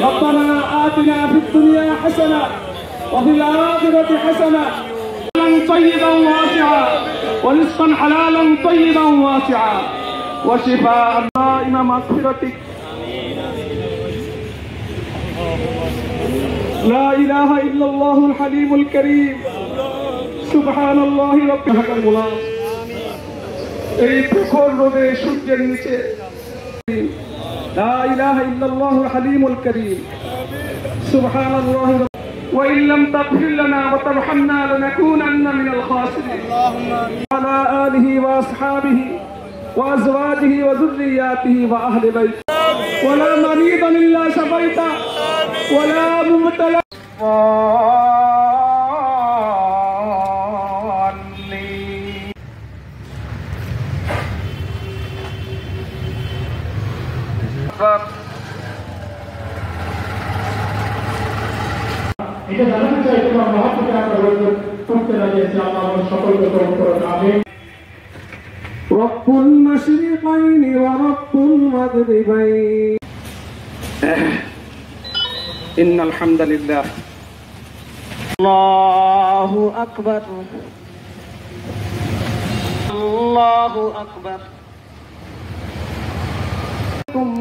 ربنا آتنا في الدنيا حسنة وفي الآخرة حسنة طيبا واسعا ورزقا حلالا طيبا واسعا وشفاء دائم مغفرتك. لا إله إلا الله الحليم الكريم سبحان الله ربنا المولى. এই প্রখর রোদে সূর্যের নিচে لا إله إلا الله الحليم الكريم سبحان الله وإن لم تغفر لنا وترحمنا لنكونن من الخاسرين. وعلى آله وأصحابه وأزواجه وذرياته وأهل بيته ولا مريضا إلا شفيته ولا مبتلى এটা জানাতে চাই তোমার মহাপ্রভু আমরা করতে লাগিয়েছি আল্লাহ সকলকে কবুল করুন আমিন. রব্বুল মাশরিকাইনি ওয়া রব্বুল মাগরিবাইন. ইন্নাল হামদালিল্লাহ আল্লাহু আকবার আল্লাহু আকবার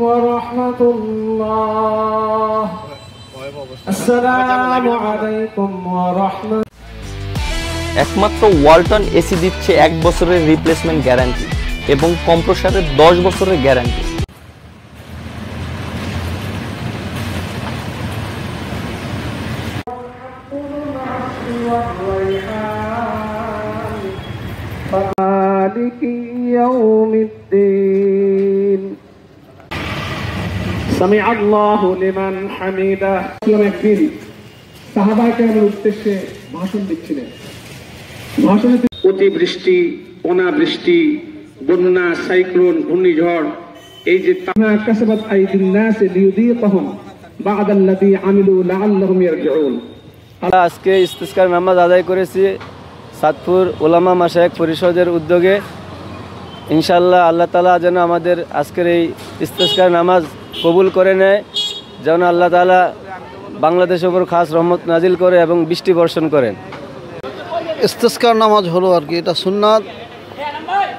ওয়া রাহমাতুল্লাহ. আসসালামু আলাইকুম ওয়া রাহমাতুল্লাহ. একমাত্র ওয়ালটন এসি দিচ্ছে 1 বছরের রিপ্লেসমেন্ট গ্যারান্টি এবং কম্প্রেসরের 10 বছরের গ্যারান্টি। মালিকি ইয়াউমিদ্দিন সামিআ আল্লাহু লিমান হামিদা. একদিন সাহাবায়ে কেরামের উদ্দেশ্যে ভাষণ দিচ্ছিলেন। ভাষণে অতিবৃষ্টি, অনাবৃষ্টি, বন্যা, সাইক্লোন, ঘূর্ণিঝড়, এই যে কাসাবাত আইদিন নাস লিয়ুযীকাহুম বা'দাল্লাযী আমিলু লাআল্লাহুম ইয়ারজিউন. আজকে ইস্তিসকার নামাজ আদায় করেছি সাতপুর উলামা মাশায়েখ পরিষদের উদ্যোগে। ইনশাআল্লাহ আল্লাহ তাআলা যেন আমাদের আজকের এই ইস্তিসকার নামাজ কবুল করে নেয়, যেন আল্লাহ তাআলা বাংলাদেশের উপর খাস রহমত নাজিল করে এবং বৃষ্টি বর্ষণ করেন। ইস্তিসকার নামাজ হলো আর কি, এটা সুন্নাত।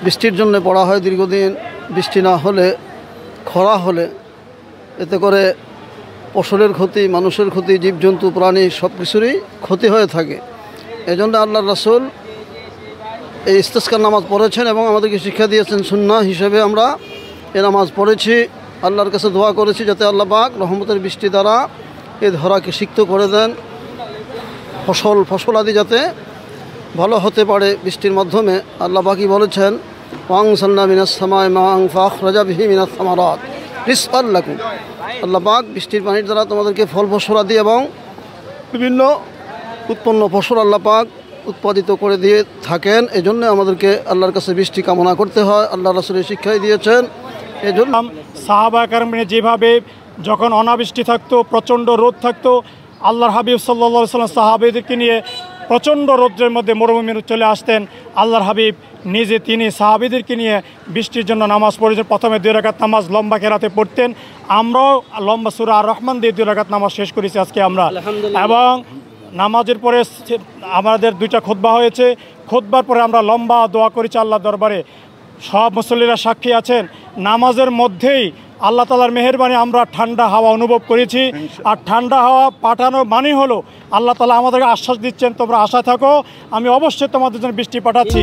বৃষ্টির জন্য পড়া হয় দীর্ঘদিন। বৃষ্টি না হলে, খরা হলে এতে করে ফসলের ক্ষতি, মানুষের ক্ষতি, জীবজন্তু, প্রাণী সব কিছুরই ক্ষতি হয়ে থাকে। এজন্য আল্লাহর রাসূল এই ইস্তিসকার নামাজ পড়েছেন এবং আমাদেরকে শিক্ষা দিয়েছেন। সুন্নাহ হিসেবে আমরা এই নামাজ পড়েছি। আল্লাহর কাছে দোয়া করেছি যাতে আল্লাহ পাক রহমতের বৃষ্টি দ্বারা এই ধরাকে সিক্ত করে দেন, ফসল আদি যাতে ভালো হতে পারে বৃষ্টির মাধ্যমে। আল্লাহ পাকই বলেছেন ওয়াংসালনা মিনাস সামাই মা'আন ফাখরাজা বিহি মিনাস সামারাত রিজকান লাকুম। আল্লাহ পাক বৃষ্টির পানির দ্বারা তোমাদেরকে ফল ফসল আদি এবং বিভিন্ন উৎপন্ন ফসল আল্লাহ পাক উৎপাদিত করে দিয়ে থাকেন। এজন্য আমাদেরকে আল্লাহর কাছে বৃষ্টি কামনা করতে হয়। আল্লাহ রাসূলের শিক্ষাই দিয়েছেন। এজন্য সাহাবায়ে কেরামের যেভাবে যখন অনাবৃষ্টি থাকতো, প্রচণ্ড রোদ থাকতো, আল্লাহর হাবিব সাল্লাল্লাহু আলাইহি ওয়াসাল্লাম সাহাবাদেরকে নিয়ে প্রচণ্ড রৌদ্রের মধ্যে মরুভূমিতে চলে আসতেন। আল্লাহর হাবিব নিজে তিনি সাহাবীদেরকে নিয়ে বৃষ্টির জন্য নামাজ পড়েছেন। প্রথমে 2 রাকাত নামাজ লম্বা কেরাতে পড়তেন। আমরাও লম্বা সূরা আর রহমান দিয়ে 2 রাকাত নামাজ শেষ করেছি আজকে আমরা। এবং নামাজের পরে আমাদের 2টা খুতবা হয়েছে। খুতবার পরে আমরা লম্বা দোয়া করেছি আল্লাহর দরবারে। সব মুসল্লিরা সাক্ষী আছেন, নামাজের মধ্যেই আল্লাহ তাআলার মেহেরবানি আমরা ঠান্ডা হাওয়া অনুভব করেছি। আর ঠান্ডা হাওয়া পাঠানো মানে হলো আল্লাহ তাআলা আমাদেরকে আশ্বাস দিচ্ছেন তোমরা আশা থাকো, আমি অবশ্যই তোমাদের জন্য বৃষ্টি পাঠাচ্ছি।